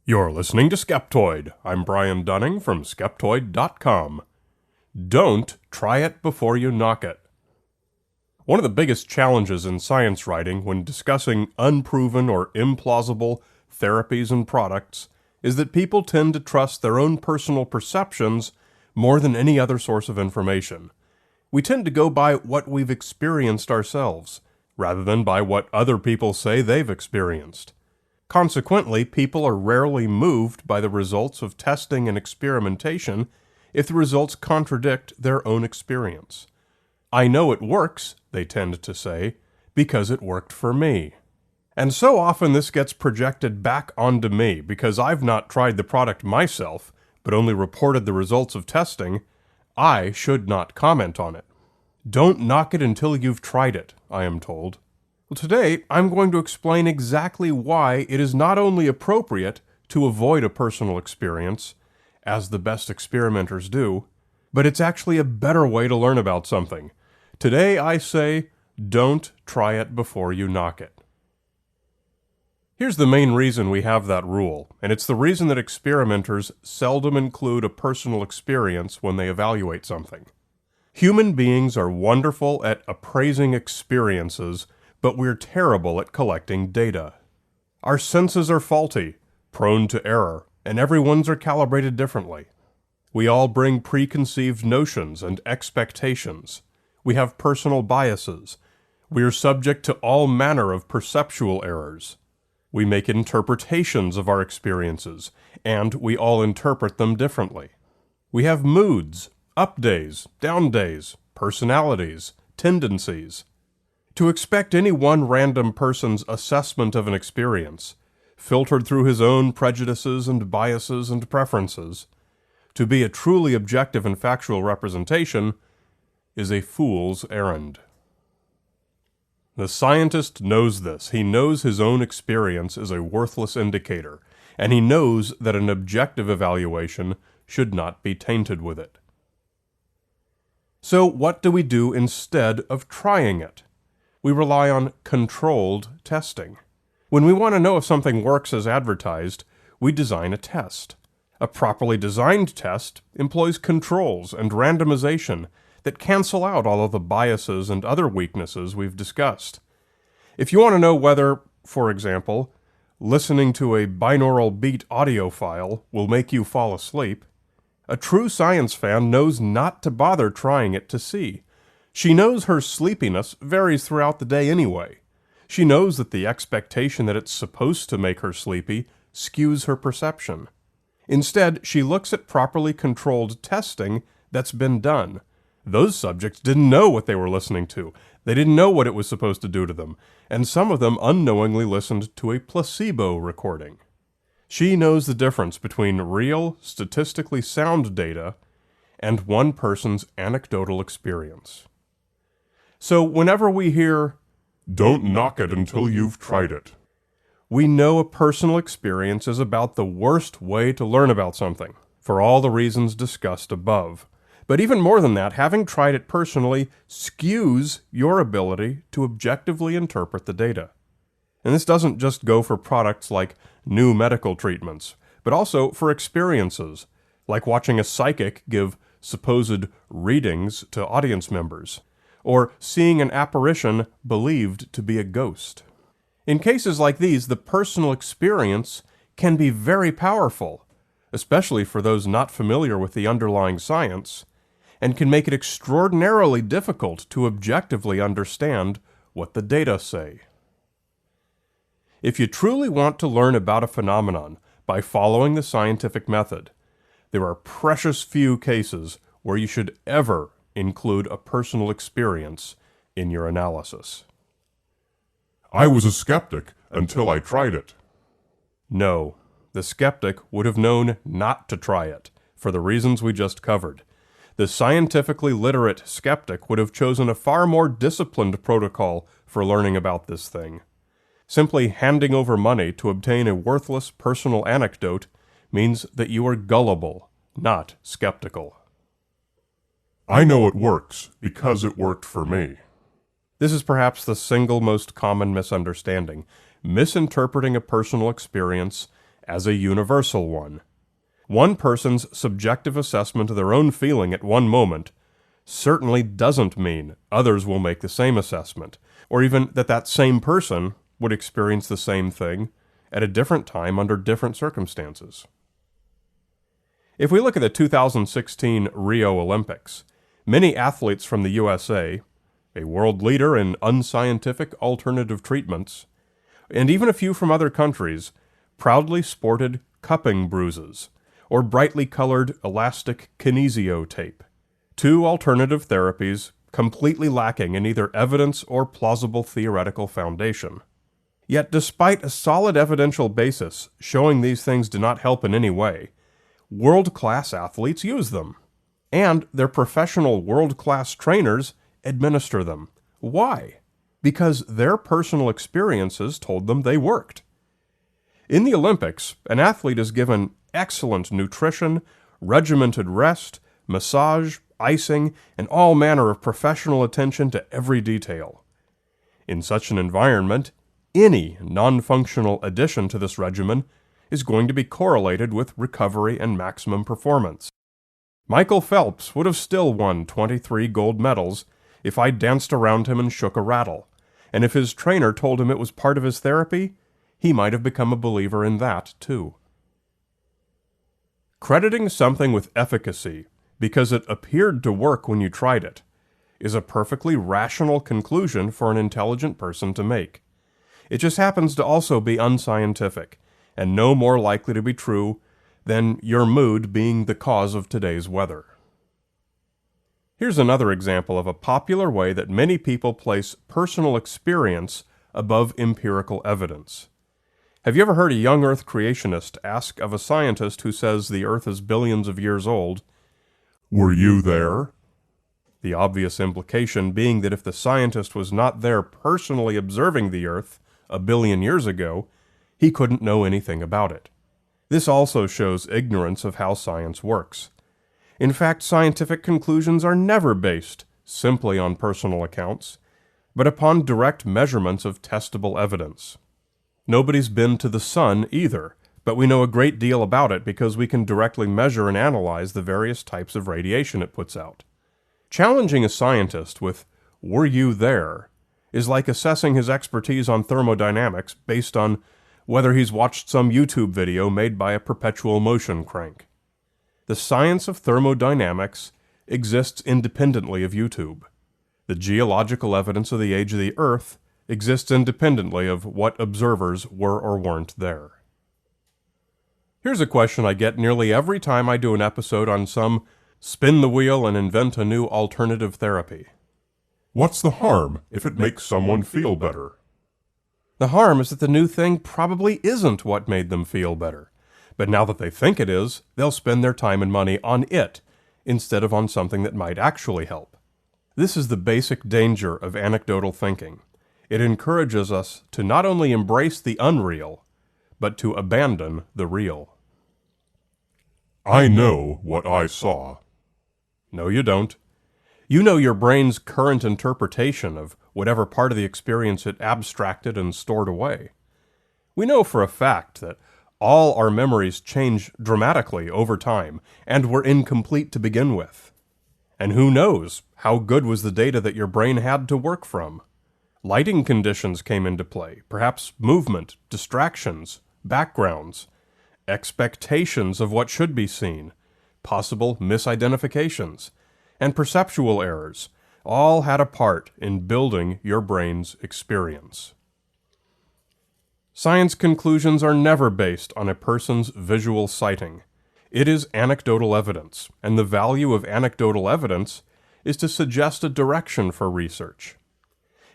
You're listening to Skeptoid. I'm Brian Dunning from Skeptoid.com. Don't try it before you knock it. One of the biggest challenges in science writing when discussing unproven or implausible therapies and products is that people tend to trust their own personal perceptions more than any other source of information. We tend to go by what we've experienced ourselves, rather than by what other people say they've experienced. Consequently, people are rarely moved by the results of testing and experimentation if the results contradict their own experience. I know it works, they tend to say, because it worked for me. And so often this gets projected back onto me because I've not tried the product myself, but only reported the results of testing. I should not comment on it. Don't knock it until you've tried it, I am told. Well, today, I'm going to explain exactly why it is not only appropriate to avoid a personal experience, as the best experimenters do, but it's actually a better way to learn about something. Today, I say, don't try it before you knock it. Here's the main reason we have that rule, and it's the reason that experimenters seldom include a personal experience when they evaluate something. Human beings are wonderful at appraising experiences, but we're terrible at collecting data. Our senses are faulty, prone to error, and everyone's are calibrated differently. We all bring preconceived notions and expectations. We have personal biases. We are subject to all manner of perceptual errors. We make interpretations of our experiences, and we all interpret them differently. We have moods, up days, down days, personalities, tendencies. To expect any one random person's assessment of an experience, filtered through his own prejudices and biases and preferences, to be a truly objective and factual representation, is a fool's errand. The scientist knows this. He knows his own experience is a worthless indicator, and he knows that an objective evaluation should not be tainted with it. So what do we do instead of trying it? We rely on controlled testing. When we want to know if something works as advertised, we design a test. A properly designed test employs controls and randomization that cancel out all of the biases and other weaknesses we've discussed. If you want to know whether, for example, listening to a binaural beat audio file will make you fall asleep, a true science fan knows not to bother trying it to see. She knows her sleepiness varies throughout the day anyway. She knows that the expectation that it's supposed to make her sleepy skews her perception. Instead, she looks at properly controlled testing that's been done. Those subjects didn't know what they were listening to. They didn't know what it was supposed to do to them, and some of them unknowingly listened to a placebo recording. She knows the difference between real, statistically sound data and one person's anecdotal experience. So whenever we hear, "Don't knock it until you've tried it," we know a personal experience is about the worst way to learn about something, for all the reasons discussed above. But even more than that, having tried it personally skews your ability to objectively interpret the data. And this doesn't just go for products like new medical treatments, but also for experiences, like watching a psychic give supposed readings to audience members, or seeing an apparition believed to be a ghost. In cases like these, the personal experience can be very powerful, especially for those not familiar with the underlying science, and can make it extraordinarily difficult to objectively understand what the data say. If you truly want to learn about a phenomenon by following the scientific method, there are precious few cases where you should ever include a personal experience in your analysis. "I was a skeptic until I tried it." No, the skeptic would have known not to try it, for the reasons we just covered. The scientifically literate skeptic would have chosen a far more disciplined protocol for learning about this thing. Simply handing over money to obtain a worthless personal anecdote means that you are gullible, not skeptical. "I know it works because it worked for me." This is perhaps the single most common misunderstanding, misinterpreting a personal experience as a universal one. One person's subjective assessment of their own feeling at one moment certainly doesn't mean others will make the same assessment, or even that that same person would experience the same thing at a different time under different circumstances. If we look at the 2016 Rio Olympics, many athletes from the USA, a world leader in unscientific alternative treatments, and even a few from other countries, proudly sported cupping bruises, or brightly colored elastic kinesio tape, two alternative therapies completely lacking in either evidence or plausible theoretical foundation. Yet despite a solid evidential basis showing these things do not help in any way, world-class athletes use them, and their professional world-class trainers administer them. Why? Because their personal experiences told them they worked. In the Olympics, an athlete is given excellent nutrition, regimented rest, massage, icing, and all manner of professional attention to every detail. In such an environment, any non-functional addition to this regimen is going to be correlated with recovery and maximum performance. Michael Phelps would have still won 23 gold medals if I danced around him and shook a rattle, and if his trainer told him it was part of his therapy, he might have become a believer in that too. Crediting something with efficacy because it appeared to work when you tried it is a perfectly rational conclusion for an intelligent person to make. It just happens to also be unscientific, and no more likely to be true than your mood being the cause of today's weather. Here's another example of a popular way that many people place personal experience above empirical evidence. Have you ever heard a young Earth creationist ask of a scientist who says the Earth is billions of years old, "Were you there?" The obvious implication being that if the scientist was not there personally observing the Earth a billion years ago, he couldn't know anything about it. This also shows ignorance of how science works. In fact, scientific conclusions are never based simply on personal accounts, but upon direct measurements of testable evidence. Nobody's been to the sun either, but we know a great deal about it because we can directly measure and analyze the various types of radiation it puts out. Challenging a scientist with, "Were you there?" is like assessing his expertise on thermodynamics based on whether he's watched some YouTube video made by a perpetual motion crank. The science of thermodynamics exists independently of YouTube. The geological evidence of the age of the Earth exists independently of what observers were or weren't there. Here's a question I get nearly every time I do an episode on some spin the wheel and invent a new alternative therapy. What's the harm if it makes someone feel better? The harm is that the new thing probably isn't what made them feel better. But now that they think it is, they'll spend their time and money on it instead of on something that might actually help. This is the basic danger of anecdotal thinking. It encourages us to not only embrace the unreal, but to abandon the real. I know what I saw. No, you don't. You know your brain's current interpretation of whatever part of the experience it abstracted and stored away. We know for a fact that all our memories change dramatically over time and were incomplete to begin with. And who knows how good was the data that your brain had to work from? Lighting conditions came into play, perhaps movement, distractions, backgrounds, expectations of what should be seen, possible misidentifications, and perceptual errors all had a part in building your brain's experience. Science conclusions are never based on a person's visual sighting. It is anecdotal evidence, and the value of anecdotal evidence is to suggest a direction for research.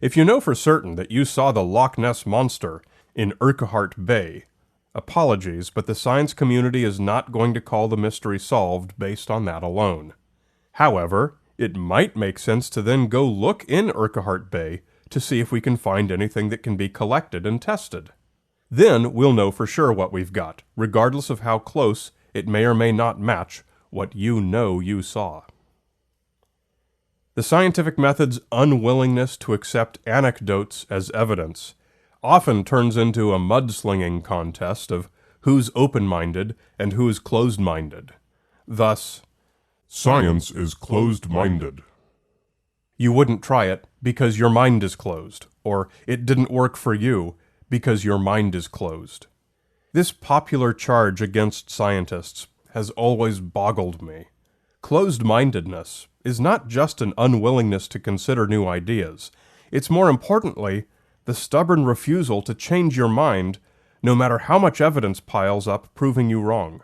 If you know for certain that you saw the Loch Ness Monster in Urquhart Bay, apologies, but the science community is not going to call the mystery solved based on that alone. However, it might make sense to then go look in Urquhart Bay to see if we can find anything that can be collected and tested. Then we'll know for sure what we've got, regardless of how close it may or may not match what you know you saw. The scientific method's unwillingness to accept anecdotes as evidence often turns into a mudslinging contest of who's open-minded and who is closed-minded. Thus, Science is closed-minded. you wouldn't try it because your mind is closed, or it didn't work for you because your mind is closed. This popular charge against scientists has always boggled me. Closed-mindedness is not just an unwillingness to consider new ideas. It's more importantly the stubborn refusal to change your mind no matter how much evidence piles up proving you wrong.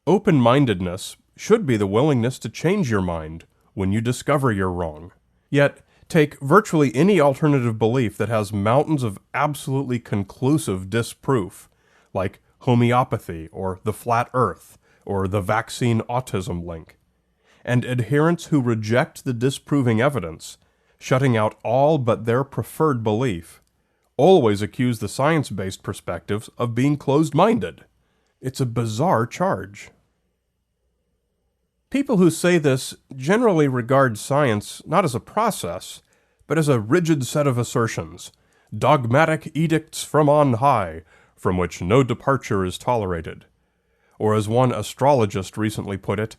Open-mindedness should be the willingness to change your mind when you discover you're wrong. Yet, take virtually any alternative belief that has mountains of absolutely conclusive disproof, like homeopathy or the flat earth or the vaccine autism link, and adherents who reject the disproving evidence, shutting out all but their preferred belief, always accuse the science-based perspectives of being closed-minded. It's a bizarre charge. People who say this generally regard science not as a process, but as a rigid set of assertions, dogmatic edicts from on high, from which no departure is tolerated. Or as one astrologist recently put it,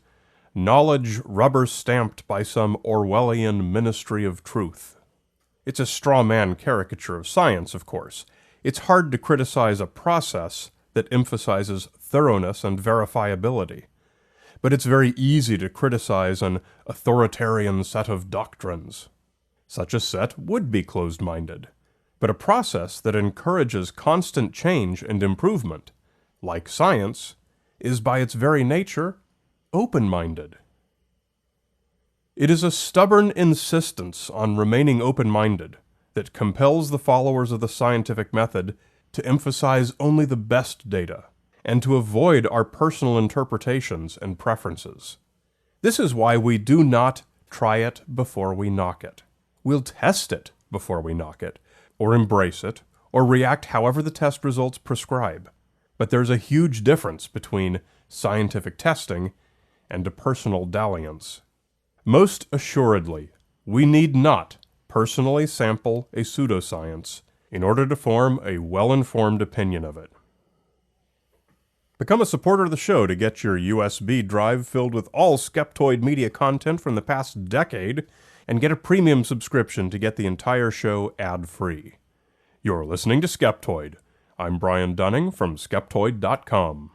knowledge rubber-stamped by some Orwellian ministry of truth. It's a straw-man caricature of science, of course. It's hard to criticize a process that emphasizes thoroughness and verifiability. But it's very easy to criticize an authoritarian set of doctrines. Such a set would be closed-minded. But a process that encourages constant change and improvement, like science, is by its very nature open-minded. It is a stubborn insistence on remaining open-minded that compels the followers of the scientific method to emphasize only the best data, and to avoid our personal interpretations and preferences. This is why we do not try it before we knock it. We'll test it before we knock it, or embrace it, or react however the test results prescribe. But there's a huge difference between scientific testing and a personal dalliance. Most assuredly, we need not personally sample a pseudoscience in order to form a well-informed opinion of it. Become a supporter of the show to get your USB drive filled with all Skeptoid media content from the past decade, and get a premium subscription to get the entire show ad-free. You're listening to Skeptoid. I'm Brian Dunning from Skeptoid.com.